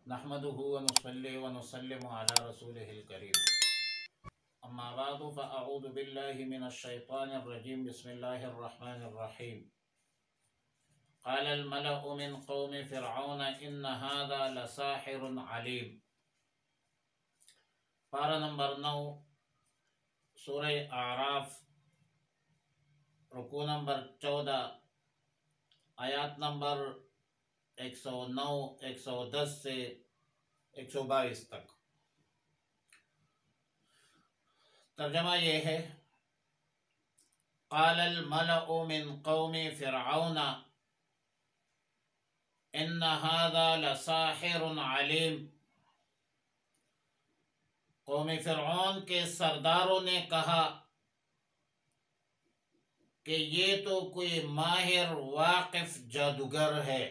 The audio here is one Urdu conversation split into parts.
نحمده ونصلي ونسلم على رسوله الكريم اما بعد فاعوذ بالله من الشيطان الرجيم بسم الله الرحمن الرحيم قال الملأ من قوم فرعون ان هذا لساحر عليم۔ پارہ نمبر 9 سورہ اعراف، رکوع نمبر 14، آیات نمبر 109 110 سے 122 تک۔ ترجمہ یہ ہے، قال الملأ من قوم فرعون ان هذا لساحر علیم۔ قوم فرعون کے سرداروں نے کہا کہ یہ تو کوئی ماہر واقف جادوگر ہے۔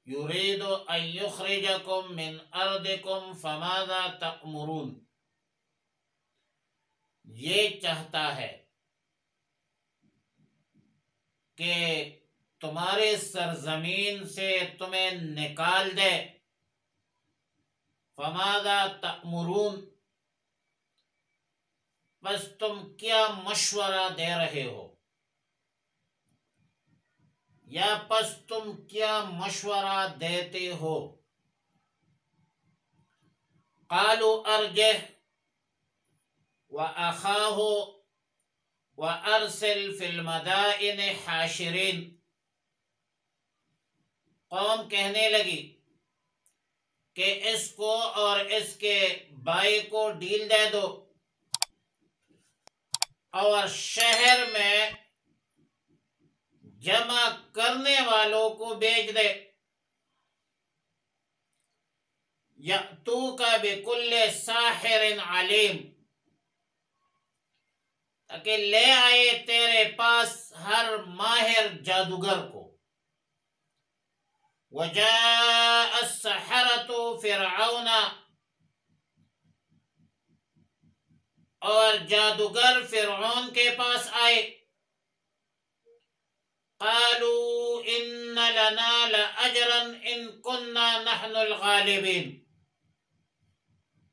یرید ان یخرجکم من ارضکم فماذا تأمرون۔ یہ چاہتا ہے کہ تمہارے سرزمین سے تمہیں نکال دے۔ فماذا تأمرون، بس تم کیا مشورہ دے رہے ہو، یا پس تم کیا مشورہ دیتے ہو؟ قالوا ارجہ واخاہ وارسل فی المدائن حاشرین۔ قوم کہنے لگی کہ اس کو اور اس کے بھائی کو ڈھیل دے دو اور شہر میں جمع کرنے والوں کو بھیج دے۔ یأتوک بکل ساحر علیم، تاکہ لے آئے تیرے پاس ہر ماہر جادوگر کو۔ وجاء السحرة فرعون، اور جادوگر فرعون کے پاس آئے۔ قالوا ان لنا لاجرا ان كنا نحن الغالبین،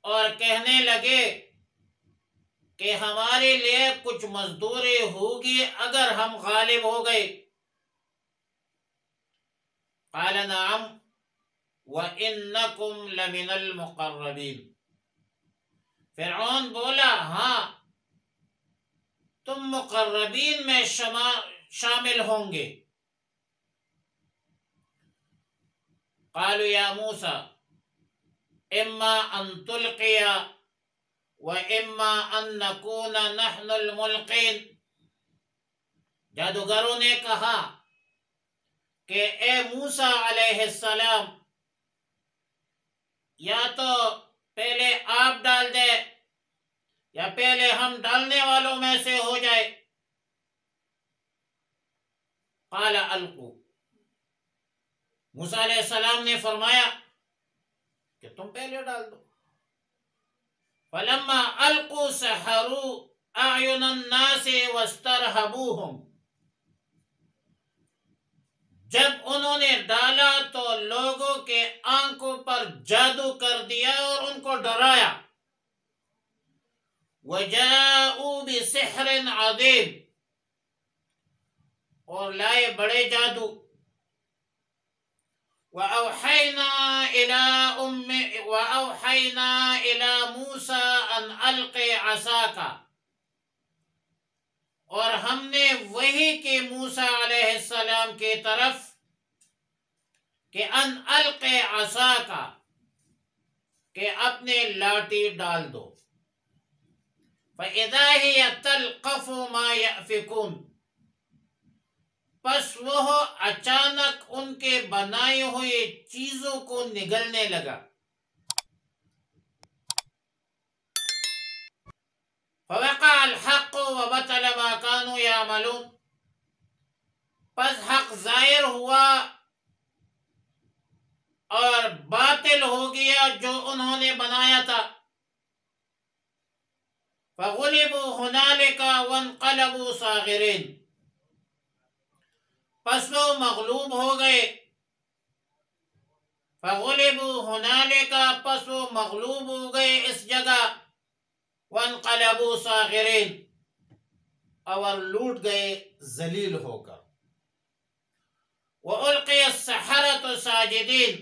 اور کہنے لگے کہ ہمارے لیے کچھ مزدوری ہوگی اگر ہم غالب ہو گئے۔ قال نعم وانکم لمن المقربین۔ فرعون بولا، ہاں تم مقربین میں شامل ہوں گے۔ قالوا یا موسیٰ اما ان تلقی و اما ان نکون نحن الملقین۔ جادوگروں نے کہا کہ اے موسیٰ علیہ السلام، یا تو پہلے آپ ڈال دے یا پہلے ہم ڈالنے والوں میں سے ہو جائے۔ قال القوا، موسیٰ علیہ السلام نے فرمایا کہ تم پہلے ڈال دو۔ فلما القوا سحروا اعین الناس واسترہبوہم۔ جب انہوں نے ڈالا تو لوگوں کے آنکھوں پر جادو کر دیا اور ان کو ڈرایا۔ وجاءوا بسحر عظیم، اور لائے بڑے جادو۔ وأوحينا إلى موسى أن ألق عصاك، اور ہم نے وحی کی موسیٰ علیہ السلام کی طرف کہ ان الق عصاک، کہ اپنے لاٹھی ڈال دو۔ فإذا هي تلقف ما يأفكون، پس وہ اچانک ان کے بنائے ہوئے چیزوں کو نگلنے لگا۔ فوقع الحق وبطل ما كانوا يعملون، پس حق ظاہر ہوا اور باطل ہو گیا جو انہوں نے بنایا تھا۔ فغلبوا هنالك وانقلبوا صاغرين، پس وہ مغلوب ہو گئے فغلبوا ہنالک، پس وہ مغلوب ہو گئے اس جگہ، وانقلبوا صاغرین، اور لوٹ گئے ذلیل ہو کر، وَأُلْقِيَ السَّحَرَةُ سَاجِدِينَ،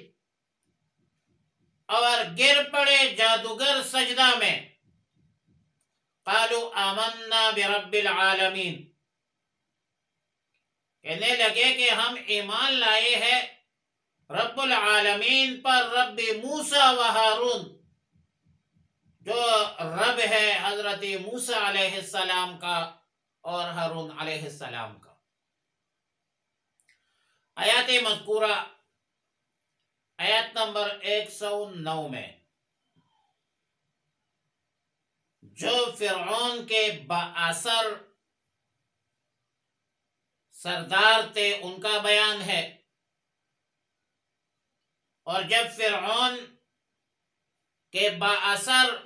اور گر پڑے جادوگر سجدہ میں، قَالُوا آمَنَّا بِرَبِّ الْعَالَمِينَ، کہنے لگے کہ ہم ایمان لائے ہیں رب العالمین پر، رب موسیٰ و ہارون، جو رب ہے حضرت موسیٰ علیہ السلام کا اور ہارون علیہ السلام کا۔ آیات مذکورہ آیت نمبر 109 میں جو فرعون کے بااثر سردار تھے ان کا بیان ہے، اور جب فرعون کے بااثر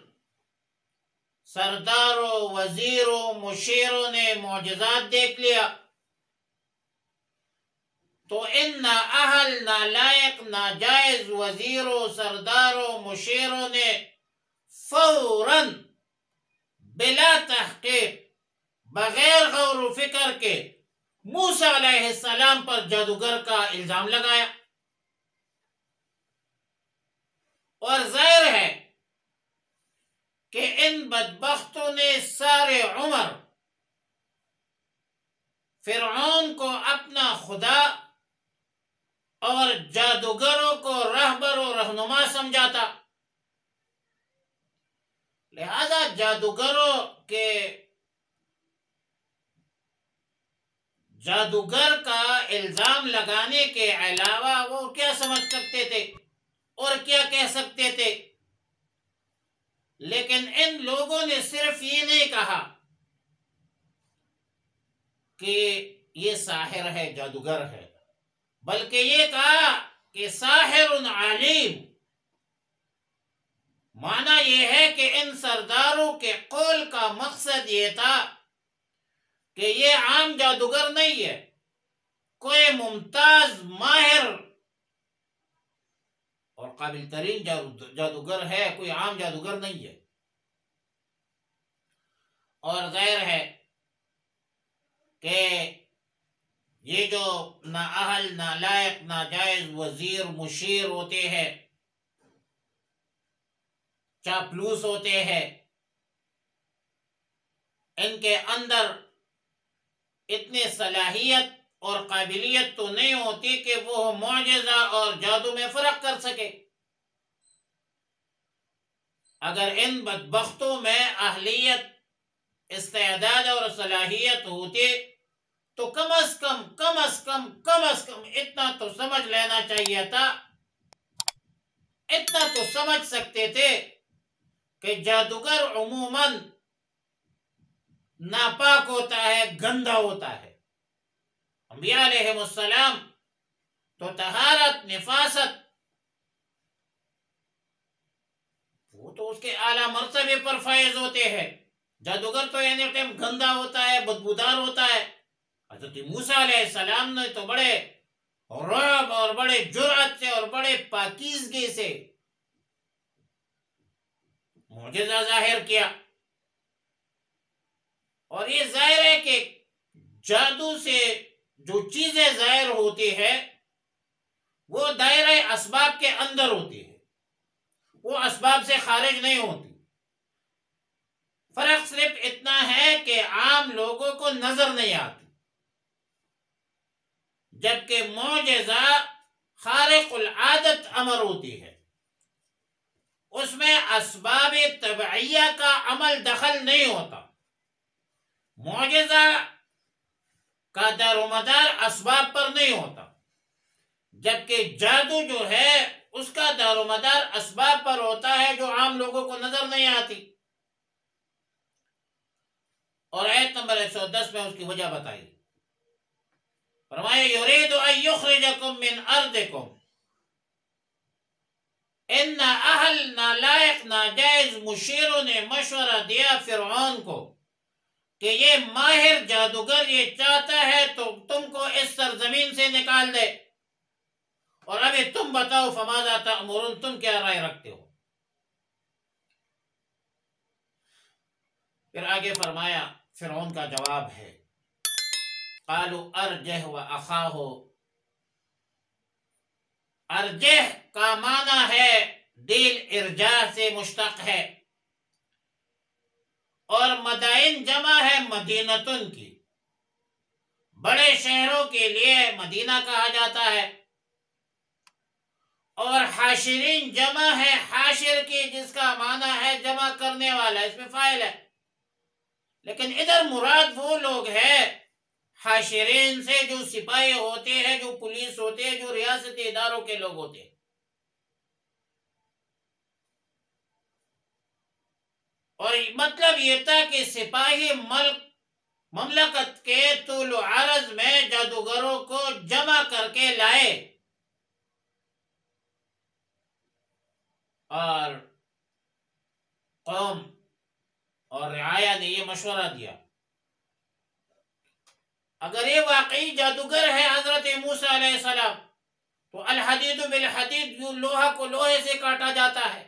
سرداروں، وزیروں، مشیروں نے معجزات دیکھ لیا تو ان نااہل، نالائق، ناجائز وزیروں، سرداروں، مشیروں نے فوراً بلا تحقیق، بغیر غور و فکر کے موسیٰ علیہ السلام پر جادوگر کا الزام لگایا، اور ظاہر ہے کہ ان بدبختوں نے سارے عمر فرعون کو اپنا خدا اور جادوگروں کو رہبر و رہنما سمجھا تھا، لہذا جادوگروں کے جادوگر کا الزام لگانے کے علاوہ وہ کیا سمجھ سکتے تھے اور کیا کہہ سکتے تھے؟ لیکن ان لوگوں نے صرف یہ نہیں کہا کہ یہ ساحر ہے، جادوگر ہے، بلکہ یہ کہا کہ ساحر علیم۔ معنی یہ ہے کہ ان سرداروں کے قول کا مقصد یہ تھا کہ یہ عام جادوگر نہیں ہے، کوئی ممتاز، ماہر اور قابل ترین جادوگر ہے، کوئی عام جادوگر نہیں ہے۔ اور ظاہر ہے کہ یہ جو نااہل، نالائق، ناجائز وزیر، مشیر ہوتے ہیں، چاپلوس ہوتے ہیں، ان کے اندر اتنی صلاحیت اور قابلیت تو نہیں ہوتی کہ وہ معجزہ اور جادو میں فرق کر سکے۔ اگر ان بدبختوں میں اہلیت، استعداد اور صلاحیت ہوتی تو کم از کم اتنا تو سمجھ لینا چاہیے تھا، اتنا تو سمجھ سکتے تھے کہ جادوگر عموماً ناپاک ہوتا ہے، گندا ہوتا ہے۔ انبیاء علیہ السلام تو طہارت، نفاست، وہ تو اس کے اعلیٰ مرتبے پر فائز ہوتے ہیں۔ جادوگر تو اینی ٹائم گندا ہوتا ہے، بدبودار ہوتا ہے۔ حضرت موسیٰ علیہ السلام نے تو بڑے رعب اور بڑے جرأت سے اور بڑے پاکیزگی سے معجزہ ظاہر کیا، اور یہ ظاہر ہے کہ جادو سے جو چیزیں ظاہر ہوتی ہے وہ دائرہ اسباب کے اندر ہوتی ہے، وہ اسباب سے خارج نہیں ہوتی۔ فرق صرف اتنا ہے کہ عام لوگوں کو نظر نہیں آتی، جبکہ معجزہ خارق العادت امر ہوتی ہے، اس میں اسباب طبعیہ کا عمل دخل نہیں ہوتا۔ معجزہ کا دار و مدار اسباب پر نہیں ہوتا، جبکہ جادو جو ہے اس کا دار و مدار اسباب پر ہوتا ہے جو عام لوگوں کو نظر نہیں آتی۔ اور آیت نمبر 110 میں اس کی وجہ بتائی، فرمایا یرید ان یخرجکم من ارضکم، ان اہل، نالائق، ناجائز مشیروں نے مشورہ دیا فرعون کو کہ یہ ماہر جادوگر یہ چاہتا ہے تو تم کو اس سرزمین سے نکال دے، اور ابھی پہلے تم بتاؤ فماذا تأمرون، تم کیا رائے رکھتے ہو؟ پھر آگے فرمایا فرعون کا جواب ہے قالوا ارجہ و اخاہ، ارجہ کا معنی ہے دل ارجاء سے مشتق ہے، اور مدائن جمع ہے مدینتن کی، بڑے شہروں کے لیے مدینہ کہا جاتا ہے، اور حاشرین جمع ہے حاشر کی، جس کا معنی ہے جمع کرنے والا، اس میں فاعل ہے، لیکن ادھر مراد وہ لوگ ہیں حاشرین سے جو سپاہی ہوتے ہیں، جو پولیس ہوتے ہیں، جو ریاستی اداروں کے لوگ ہوتے ہیں۔ اور مطلب یہ تھا کہ سپاہی مملکت کے طول و عرض میں جادوگروں کو جمع کر کے لائے، اور قوم اور رعایا نے یہ مشورہ دیا اگر یہ واقعی جادوگر ہے حضرت موسیٰ علیہ السلام تو الحدید بالحدید، یوں لوہا کو لوہے سے کاٹا جاتا ہے،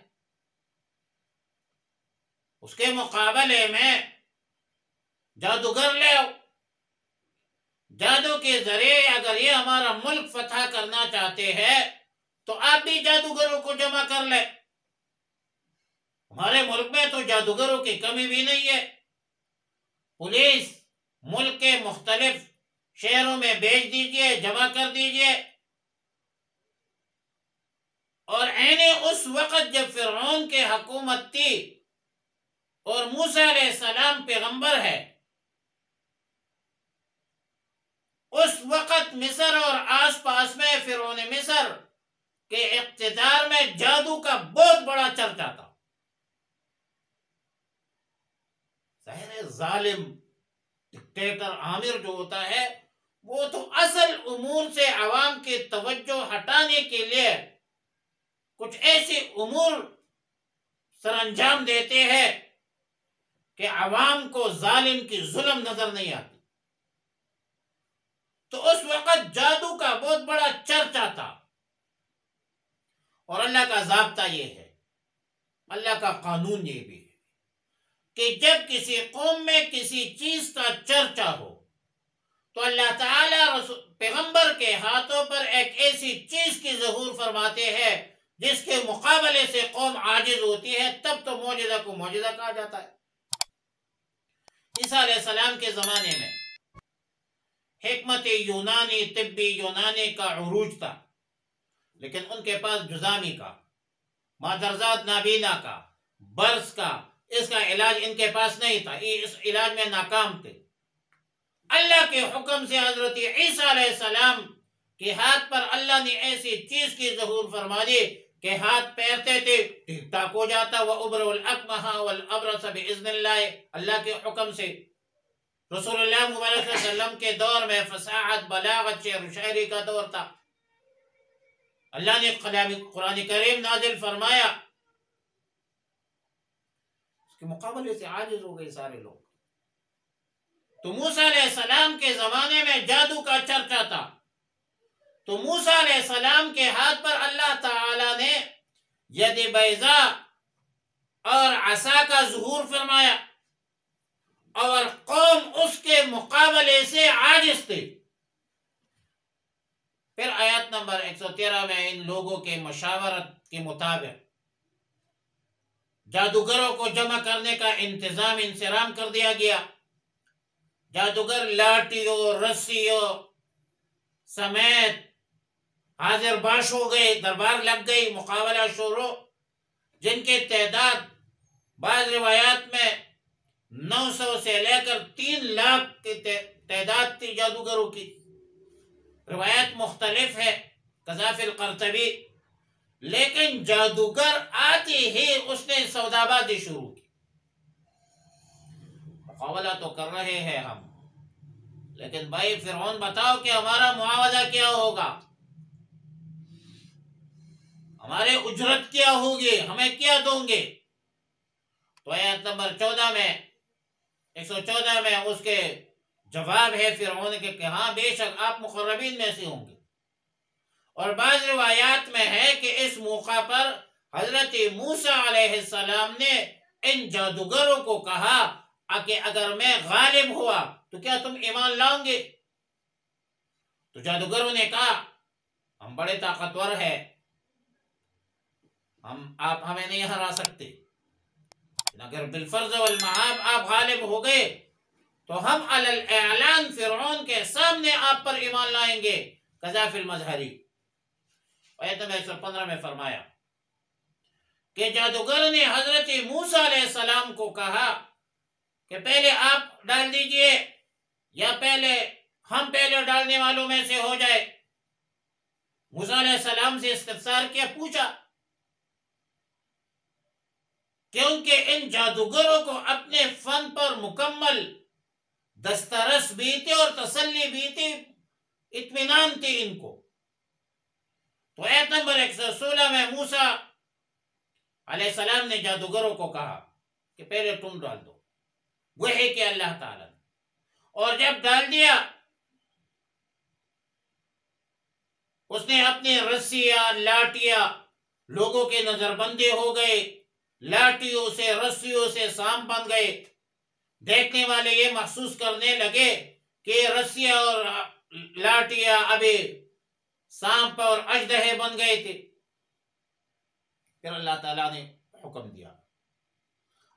اس کے مقابلے میں جادوگر لے آؤ، جادو کے ذریعے اگر یہ ہمارا ملک فتح کرنا چاہتے ہیں تو آپ بھی جادوگروں کو جمع کر لیں، ہمارے ملک میں تو جادوگروں کی کمی بھی نہیں ہے، پولیس ملک کے مختلف شہروں میں بھیج دیجئے، جمع کر دیجئے۔ اور عین اس وقت جب فرعون کے حکومت تھی اور موسیٰ علیہ السلام پیغمبر ہے، اس وقت مصر اور آس پاس میں فرعون مصر کے اقتدار میں جادو کا بہت بڑا چرچا تھا۔ ظاہر ظالم ڈکٹیٹر آمر جو ہوتا ہے وہ تو اصل امور سے عوام کی توجہ ہٹانے کے لیے کچھ ایسے امور سر انجام دیتے ہیں کہ عوام کو ظالم کی ظلم نظر نہیں آتی۔ تو اس وقت جادو کا بہت بڑا چرچا تھا، اور اللہ کا ضابطہ یہ ہے، اللہ کا قانون یہ بھی ہے کہ جب کسی قوم میں کسی چیز کا چرچا ہو تو اللہ تعالی پیغمبر کے ہاتھوں پر ایک ایسی چیز کی ظہور فرماتے ہیں جس کے مقابلے سے قوم عاجز ہوتی ہے، تب تو معجزہ کو معجزہ کہا جاتا ہے۔ عیسیٰ علیہ السلام کے زمانے میں حکمت یونانی، طبی یونانی کا عروج تھا، لیکن ان کے پاس جزامی کا، مادرزاد نابینا کا، برس کا، اس کا علاج ان کے پاس نہیں تھا، اس علاج میں ناکام تھے۔ اللہ کے حکم سے حضرت عیسیٰ علیہ السلام کے ہاتھ پر اللہ نے ایسی چیز کی ظہور فرما دی کہ ہاتھ پھیرتے تھے ٹھیک ٹھاک ہو جاتا، وَأُبْرِئُ الْأَكْمَحَ وَالْأَبْرَصَ بِإِذْنِ اللَّهِ، اللہ کے حکم سے۔ رسول اللہ صلی اللہ علیہ وسلم کے دور میں فصاحت، بلاغت، شعر و شاعری کا دور تھا، اللہ نے قرآن کریم نازل فرمایا، اس کے مقابلے سے عاجز ہو گئے سارے لوگ۔ تو موسیٰ علیہ السلام کے زمانے میں جادو کا چرچا تھا، تو موسیٰ علیہ السلام کے ہاتھ پر اللہ تعالی نے ید بیضاء اور عصا کا ظہور فرمایا، اور قوم اس کے مقابلے سے عاجز تھی۔ پھر آیت نمبر 113 میں ان لوگوں کے مشاورت کے مطابق جادوگروں کو جمع کرنے کا انتظام کر دیا گیا۔ جادوگر لاٹھیوں، رسیوں سمیت حاضر باش ہو گئے، دربار لگ گئی، مقابلہ شروع، جن کے تعداد بعض روایات میں 900 سے لے کر 3 لاکھ کی تعداد تھی جادوگروں کی، روایت مختلف ہے، قذافی القرطبی۔ لیکن جادوگر آتی ہی اس نے سودا بازی شروع کی، مقابلہ تو کر رہے ہیں ہم، لیکن بھائی فرعون بتاؤ کہ ہمارا معاوضہ کیا ہوگا، ہمارے اجرت کیا ہوگی، ہمیں کیا دوں گے؟ تو آیت نمبر 14 میں 114 میں اس کے جواب ہے فرعون کے کہ ہاں بے شک آپ مقربین میں سے ہوں گے، اور بعض روایات میں ہے کہ اس موقع پر حضرت موسیٰ علیہ السلام نے ان جادوگروں کو کہا کہ اگر میں غالب ہوا تو کیا تم ایمان لاؤ گے؟ تو جادوگروں نے کہا ہم بڑے طاقتور ہیں، آپ ہمیں نہیں ہرا سکتے، اگر بالفرض والمحاب آپ غالب ہو گئے تو ہم علی الاعلان فرعون کے سامنے آپ پر ایمان لائیں گے قذا فی المظہری۔ آیت نمبر 115 میں فرمایا کہ جادوگر نے حضرت موسیٰ علیہ السلام کو کہا کہ پہلے آپ ڈال دیجئے یا پہلے ہم پہلے ڈالنے والوں میں سے ہو جائے۔ موسیٰ علیہ السلام سے استفسار کیا، پوچھا، کیونکہ ان جادوگروں کو اپنے فن پر مکمل دسترس بھی تھی اور تسلی بھی تھی، اطمینان تھی ان کو۔ تو آیت نمبر 116 میں موسیٰ علیہ السلام نے جادوگروں کو کہا کہ پہلے تم ڈال دو، وحی کہ اللہ تعالیٰ نے، اور جب ڈال دیا اس نے اپنی رسیاں لاٹیاں، لوگوں کے نظر بندے ہو گئے، لاٹیوں سے رسیوں سے سانپ بن گئے۔ دیکھنے والے یہ محسوس کرنے لگے کہ رسیاں اور لاٹیاں ابھی سانپ اور اژدہے بن گئے تھے۔ پھر اللہ تعالیٰ نے حکم دیا،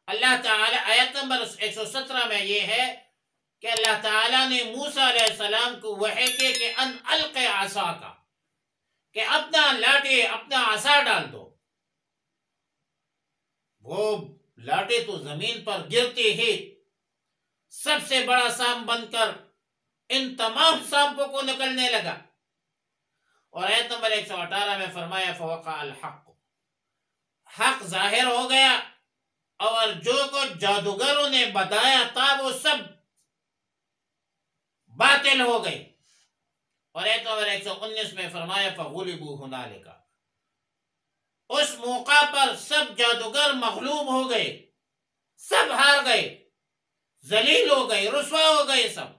اللہ تعالیٰ آیت نمبر 117 میں یہ ہے کہ اللہ تعالیٰ نے موسیٰ علیہ السلام کو وحی کے کہ ان الق عصاک، کہ اپنا لاٹھی اپنا عصا ڈال دو۔ وہ لاٹھی تو زمین پر گرتی ہی سب سے بڑا سانپ بن کر ان تمام سانپوں کو نکلنے لگا۔ اور آیت نمبر 118 میں فرمایا فوقع الحق، حق ظاہر ہو گیا اور جو کچھ جادوگروں نے بتایا تھا وہ سب باطل ہو گئی۔ اور آیت نمبر 119 میں فرمایا فغلبوا ہنالک، اس موقع پر سب جادوگر مغلوب ہو گئے، سب ہار گئے، ذلیل ہو گئے، رسوا ہو گئے سب۔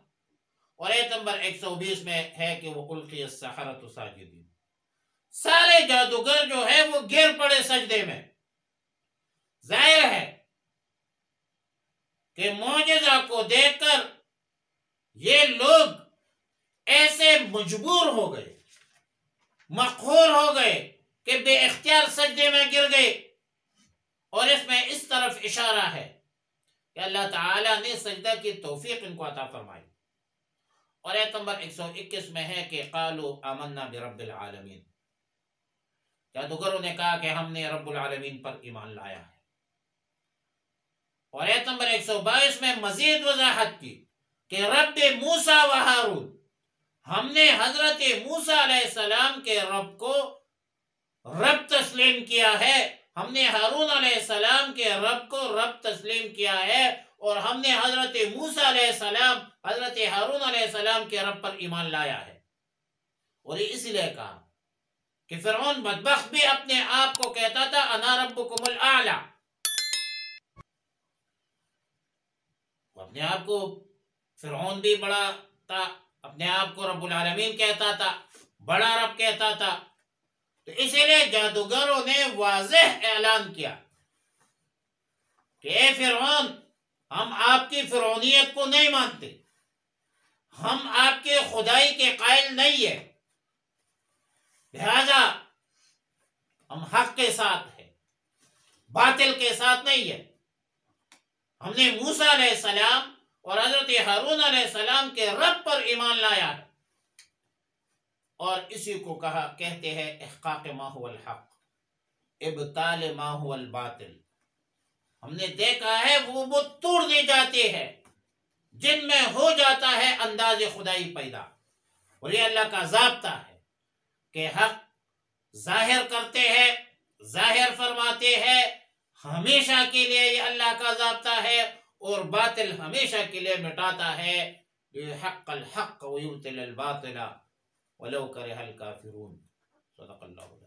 اور آیت نمبر 120 میں ہے کہ وہ القی السحرۃ ساجدین، سارے جادوگر جو ہے وہ گر پڑے سجدے میں۔ ظاہر ہے کہ معجزہ کو دیکھ کر یہ لوگ ایسے مجبور ہو گئے، مقہور ہو گئے کہ بے اختیار سجدے میں گر گئے۔ اور اس میں اس طرف اشارہ ہے کہ اللہ تعالیٰ نے سجدہ کی توفیق ان کو عطا فرمائی۔ اور آیت نمبر 121 میں ہے کہ قالوا آمنا برب العالمین، جادوگروں نے کہا کہ ہم نے رب العالمین پر ایمان لایا ہے۔ اور آیت نمبر 122 میں مزید وضاحت کی کہ رب موسیٰ و ہارون، ہم نے حضرت موسیٰ علیہ السلام کے رب کو رب تسلیم کیا ہے، ہم نے ہارون علیہ السلام کے رب کو رب تسلیم کیا ہے، اور ہم نے حضرت موسیٰ علیہ السلام حضرت ہارون علیہ السلام کے رب پر ایمان لایا ہے۔ اور یہ اس لیے کہا کہ فرعون بدبخت بھی اپنے آپ کو کہتا تھا انا ربکم الاعلی، اپنے آپ کو فرعون بھی بڑا تھا، اپنے آپ کو رب العالمین کہتا تھا، بڑا رب کہتا تھا۔ تو اسی لیے جادوگروں نے واضح اعلان کیا کہ اے فرعون، ہم آپ کی فرعونیت کو نہیں مانتے، ہم آپ کے خدائی کے قائل نہیں ہیں، لہذا ہم حق کے ساتھ ہیں، باطل کے ساتھ نہیں ہے۔ ہم نے موسیٰ علیہ السلام اور حضرت ہارون علیہ السلام کے رب پر ایمان لایا ہے، اور اسی کو کہتے ہیں احقاق ما هو الحق، ابطال ما هو الباطل۔ ہم نے دیکھا ہے وہ توڑ دی جاتے ہیں جن میں ہو جاتا ہے انداز خدائی پیدا، اور یہ اللہ کا ضابطہ ہے کہ حق ظاہر کرتے ہیں، ظاہر فرماتے ہیں، ہمیشہ کے لیے یہ اللہ کا ضابطہ ہے، اور باطل ہمیشہ کے لیے مٹاتا ہے۔ حق الحق ویبطل الباطل ولو کرہ الکافرون۔ صدق اللہ۔